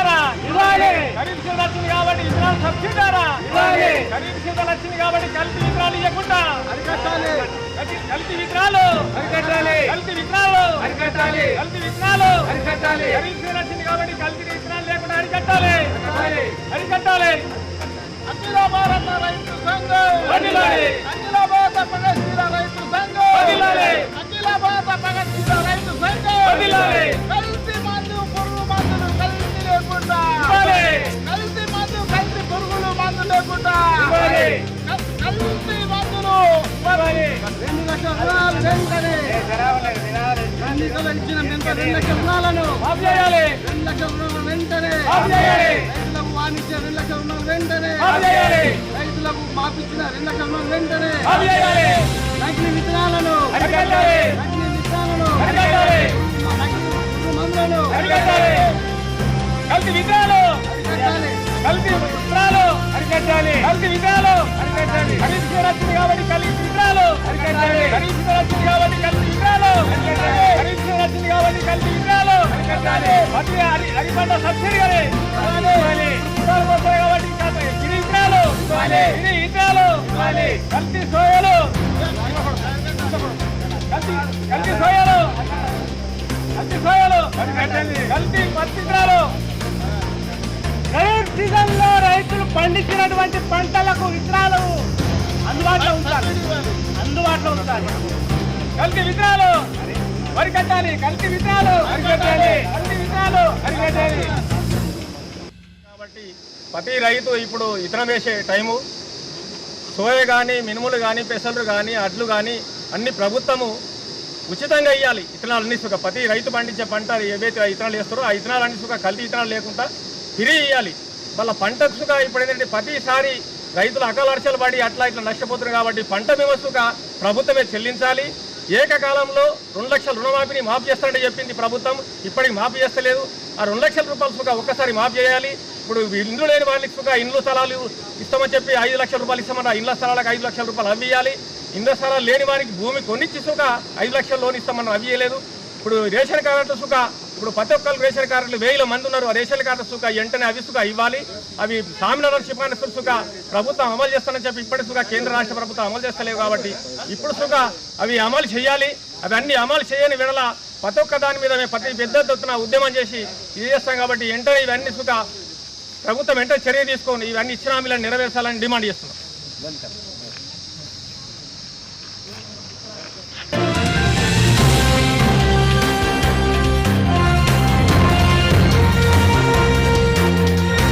ధారా ఇవ్వాలి, ఖరీఫ్ సీజన్ వచ్చింది కాబట్టి విత్తనాలు సబ్సిడీ ధారా ఇవ్వాలి, ఖరీఫ్ సీజన్ వచ్చింది కాబట్టి కల్తీ విత్తనాలు ఇవ్వకుండా అరికట్టాలి, కల్తీ విత్తనాలు అరికట్టాలి, కల్తీ విత్తనాలు అరికట్టాలి, కల్తీ విత్తనాలు అరికట్టాలి, ఖరీఫ్ సీజన్ వచ్చింది కాబట్టి కల్తీ విత్తనాలు లేకుండా అరికట్టాలి, అరికట్టాలి. అఖిల భారత రైతు సంఘం వదిలాలి, అఖిల భారత ప్రగతిశీల రైతు సంఘం వదిలాలి, అఖిల భారత ప్రగతిశీల రైతు సంఘం వదిలాలి. కల్తీ మందు పురుగు మందులు కల్తీ లేకుండా ఇవ్వాలి, కల్తీ మందు కల్తీ పురుగులు మందు లేకుండా ఇవ్వాలి, కల్తీ మందులు ఇవ్వాలి. 2 లక్షల రుణాలు వెంటనే ఎన్నికలు ఇచ్చిన 2 లక్షల రుణాలను మాఫీ చేయాలి, 2 లక్షల రుణాలు వెంటనే మాఫీ చేయాలి, రైతులకు వాణిజ్య 2 లక్షల రుణాలు వెంటనే మాఫీ చేయాలి, రైతులకు మాఫిచ్చిన 2 లక్షల రుణాలు వెంటనే మాఫీ చేయాలి, నకిలీ విత్తనాలను అరికట్టాలి, నకిలీ విత్తనాలను అరికట్టాలి, నకిలీ మందులను అరికట్టాలి, కల్తీ విత్తనాలు అరికట్టాలి, కల్తీ విత్తనాలు అరికట్టాలి, కల్తీ విత్తనాలు అరికట్టాలి, ఖరీఫ్ సీజన్ వచ్చింది కాబట్టి కల్తీ విత్తనాలు అరికట్టాలి, ఖరీఫ్ సీజన్ వచ్చింది కాబట్టి కల్తీ విత్తనాలు అరికట్టాలి, ఖరీఫ్ సీజన్ వచ్చింది కాబట్టి కల్తీ విత్తనాలు అరికట్టాలి, వరి పంట సబ్సిడీ ఇవ్వాలి, విత్తనాలు వస్తాయి కాబట్టి ఇది విత్తనాలు ఇవ్వాలి, ఇది విత్తనాలు ఇవ్వాలి, కల్తీ సోయాలు కల్తీ సోయాలు కల్తీ సోయాలు అరికట్టాలి, కల్తీ పత్తి విత్తనాలు. ఖరీఫ్ సీజన్ లో రైతులు పండించినటువంటి పంటలకు విత్తనాలు అందుబాటులో ఉంచాలి, కల్తీ విత్తనాలు అరికట్టాలి, కల్తీ విత్తనాలు అరికట్టాలి, కల్తీ విత్తనాలు అరికట్టాలి. కాబట్టి ప్రతి రైతు ఇప్పుడు విత్తనం వేసే టైము సోయ కానీ మినుములు కానీ పెసలు కానీ అడ్లు కానీ అన్ని ప్రభుత్వము ఉచితంగా ఇవ్వాలి. విత్తనాలు అన్ని సుఖ ప్రతి రైతు పండించే పంట ఏవైతే విత్తనాలు వేస్తారో ఆ విత్తనాలు అన్ని సుఖ కల్తీ విత్తనాలు లేకుండా ఫ్రీ ఇవ్వాలి. వాళ్ళ పంట సుఖ ఇప్పుడు ఏంటంటే ప్రతిసారి రైతులు అకాల వర్షాలు పడి అట్లా ఇట్లా నష్టపోతున్నారు కాబట్టి పంట బీమా సుఖ ప్రభుత్వమే చెల్లించాలి. ఏకకాలంలో 2 లక్షల రుణమాఫీని మాఫీ చేస్తారని చెప్పింది ప్రభుత్వం, ఇప్పటికి మాఫీ చేస్తలేదు. ఆ 2 లక్షల రూపాయలు సుఖ ఒక్కసారి మాఫీ చేయాలి. ఇప్పుడు ఇండ్లు లేని వాళ్ళకి సుఖ ఇండ్లు స్థలాలు ఇస్తామని చెప్పి 5 లక్షల రూపాయలు ఇస్తామన్న ఇళ్ల స్థలాలకు 5 లక్షల రూపాయలు అవి ఇవ్వాలి. ఇండ్ల స్థలాలు లేని వారికి భూమి కొనిచ్చి సుఖ 5 లక్షల లోన్ ఇస్తామన్న అవి ఇవ్వలేదు. ఇప్పుడు రేషన్ కార్డు సుఖ ఇప్పుడు ప్రతి ఒక్కరు రేషన్ కార్డులు 1000 మంది ఉన్నారు. ఆ రేషన్ కార్డు సుఖ వెంటనే అవి సుఖ ఇవ్వాలి. అవి సామినార్ సిఫారసులు సుఖ ప్రభుత్వం అమలు చేస్తానని చెప్పి ఇప్పటి సుఖ కేంద్ర రాష్ట్ర ప్రభుత్వం అమలు చేస్తలేవు కాబట్టి ఇప్పుడు సుఖ అవి అమలు చేయాలి. అవి అన్ని అమలు చేయని వేళ ప్రతి ఒక్క దాని మీద మేము ప్రతి పెద్ద ఎత్తున ఉద్యమం చేసి ఇది చేస్తాం కాబట్టి వెంటనే ఇవన్నీ సుఖ ప్రభుత్వం వెంటనే చర్య తీసుకొని ఇవన్నీ ఇచ్చిన హామీలను నెరవేర్చాలని డిమాండ్ చేస్తున్నాం.